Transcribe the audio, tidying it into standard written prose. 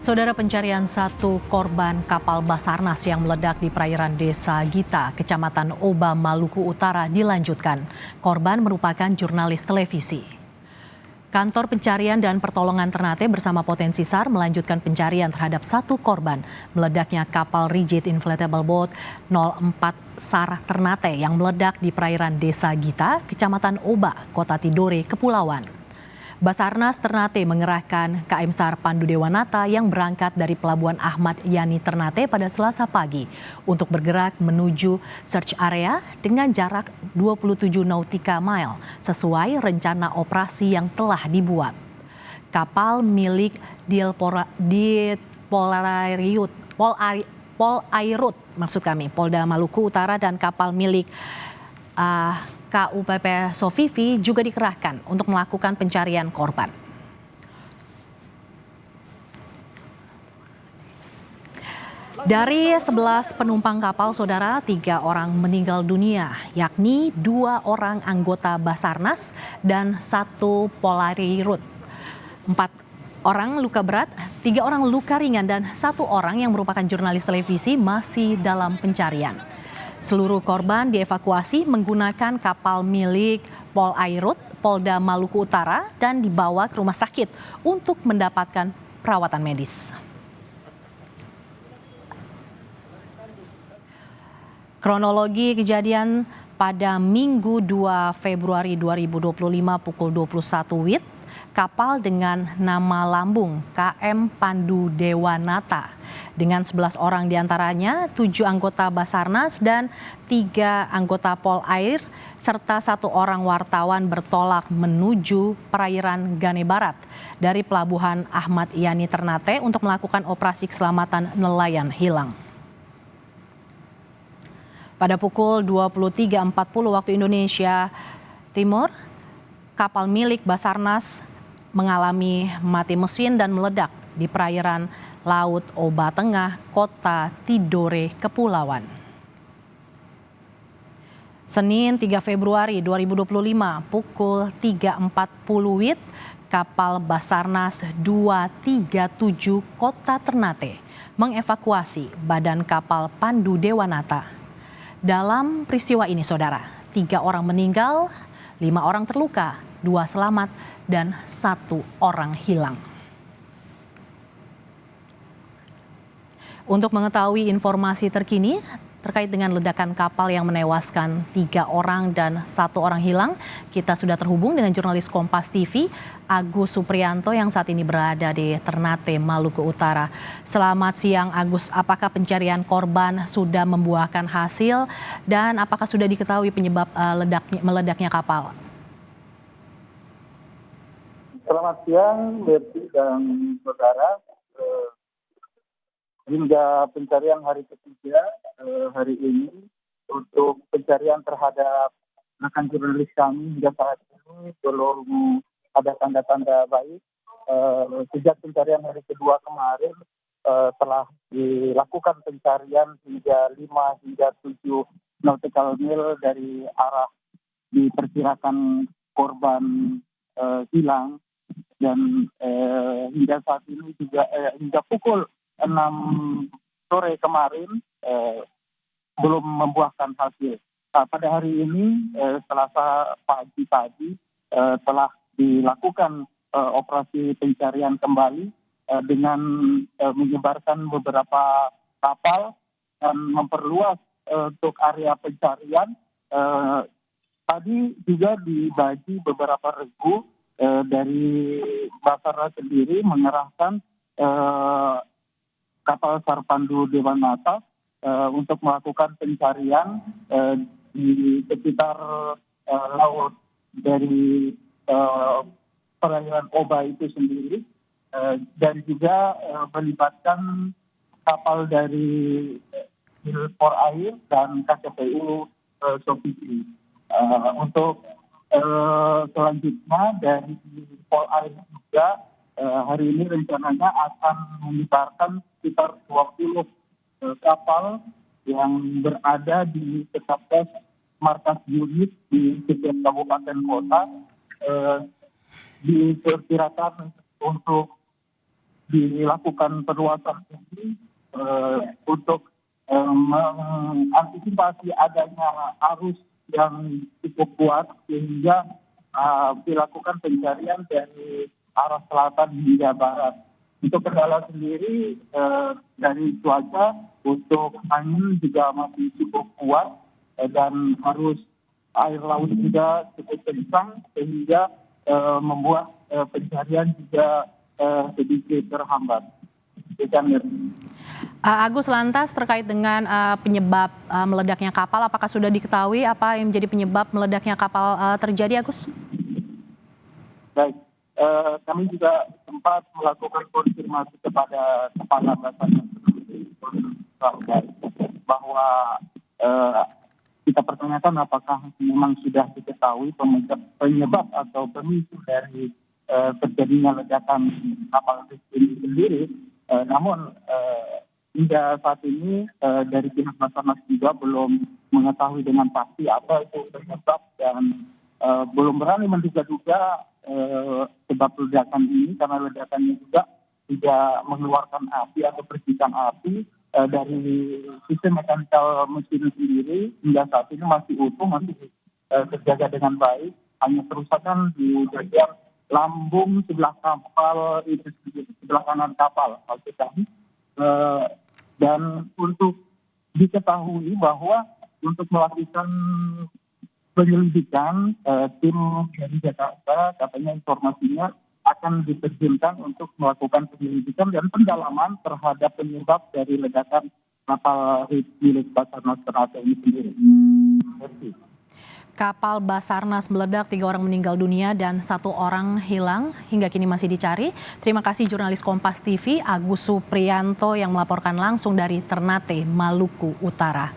Saudara, pencarian satu korban kapal Basarnas yang meledak di perairan Desa Gita, Kecamatan Oba, Maluku Utara dilanjutkan. Korban merupakan jurnalis televisi. Kantor Pencarian dan Pertolongan Ternate bersama Potensi SAR melanjutkan pencarian terhadap satu korban meledaknya kapal Rigid Inflatable Boat 04 SAR Ternate yang meledak di perairan Desa Gita, Kecamatan Oba, Kota Tidore, Kepulauan. Basarnas Ternate mengerahkan KM SAR Pandu Dewanata yang berangkat dari Pelabuhan Ahmad Yani Ternate pada Selasa pagi untuk bergerak menuju search area dengan jarak 27 nautical mile sesuai rencana operasi yang telah dibuat. Kapal milik Polda Maluku Utara dan kapal milik KUPP Sofifi juga dikerahkan untuk melakukan pencarian korban. Dari 11 penumpang kapal, saudara, 3 orang meninggal dunia, yakni 2 orang anggota Basarnas dan 1 Polairut. 4 orang luka berat, 3 orang luka ringan, dan 1 orang yang merupakan jurnalis televisi masih dalam pencarian. Seluruh korban dievakuasi menggunakan kapal milik Polairut, Polda Maluku Utara, dan dibawa ke rumah sakit untuk mendapatkan perawatan medis. Kronologi kejadian pada Minggu 2 Februari 2025 pukul 21 WIB, kapal dengan nama lambung KM Pandu Dewanata dengan 11 orang diantaranya 7 anggota Basarnas dan 3 anggota Polair serta 1 orang wartawan bertolak menuju perairan Gane Barat dari Pelabuhan Ahmad Yani Ternate untuk melakukan operasi keselamatan nelayan hilang. Pada pukul 23.40 waktu Indonesia Timur, kapal milik Basarnas mengalami mati mesin dan meledak di perairan Laut Oba Tengah, Kota Tidore, Kepulauan. Senin 3 Februari 2025 pukul 3.40 WIB, kapal Basarnas 237 Kota Ternate mengevakuasi badan kapal Pandu Dewanata. Dalam peristiwa ini, saudara, 3 orang meninggal, 5 orang terluka, 2 selamat, dan 1 orang hilang. Untuk mengetahui informasi terkini terkait dengan ledakan kapal yang menewaskan 3 orang dan 1 orang hilang, kita sudah terhubung dengan jurnalis Kompas TV, Agus Supriyanto, yang saat ini berada di Ternate, Maluku Utara. Selamat siang, Agus. Apakah pencarian korban sudah membuahkan hasil dan apakah sudah diketahui penyebab meledaknya kapal? Selamat siang, Berti dan saudara. Hingga pencarian hari ketiga hari ini, untuk pencarian terhadap rekan jurnalis kami hingga saat ini belum ada tanda-tanda baik. Sejak pencarian hari kedua kemarin telah dilakukan pencarian hingga 5 hingga 7 nautical mile dari arah diperkirakan korban hilang. Dan hingga saat ini juga hingga pukul 6 sore kemarin belum membuahkan hasil. Pada hari ini Selasa pagi tadi telah dilakukan operasi pencarian kembali dengan menyebarkan beberapa kapal dan memperluas untuk area pencarian. Tadi juga dibagi beberapa regu dari Basarnas sendiri mengerahkan kapal SAR Pandu Dewanata untuk melakukan pencarian di sekitar laut dari perairan Oba itu sendiri, dan juga melibatkan kapal dari Polair dan KCPU Sofifi. Untuk selanjutnya dari Polair juga hari ini rencananya akan menyebarkan sekitar 20 kapal yang berada di Kesatgas Markas Unit di setiap kabupaten kota. Diperkirakan untuk dilakukan perluasan ini untuk mengantisipasi adanya arus yang cukup kuat sehingga dilakukan pencarian dari arah selatan hingga barat. Untuk kendala sendiri dari cuaca, untuk angin juga masih cukup kuat dan arus air laut juga cukup kencang sehingga membuat pencarian juga sedikit terhambat. Agus, lantas terkait dengan penyebab meledaknya kapal, apakah sudah diketahui apa yang menjadi penyebab meledaknya kapal terjadi, Agus? Baik, kami juga sempat melakukan konfirmasi kepada Kepala Basarnas bahwa kita pertanyakan apakah memang sudah diketahui penyebab atau pemicu dari terjadinya ledakan kapal ini sendiri. Namun hingga saat ini dari pihak Basarnas juga belum mengetahui dengan pasti apa itu penyebab dan belum berani menduga-duga sebab ledakan ini, karena ledakannya juga tidak mengeluarkan api atau percikan api dari sistem mekanikal mesin sendiri. Hingga saat ini masih utuh, masih terjaga dengan baik, hanya kerusakan di bagian lambung sebelah kapal itu sendiri, sebelah kanan kapal maksudnya. Dan untuk diketahui bahwa untuk melakukan penyelidikan, tim dari Jakarta katanya informasinya akan diterjunkan untuk melakukan penyelidikan dan pendalaman terhadap penyebab dari ledakan kapal milik Basarnas Ternate ini sendiri. Kapal Basarnas meledak, 3 orang meninggal dunia dan 1 orang hilang, hingga kini masih dicari. Terima kasih jurnalis Kompas TV Agus Supriyanto yang melaporkan langsung dari Ternate, Maluku Utara.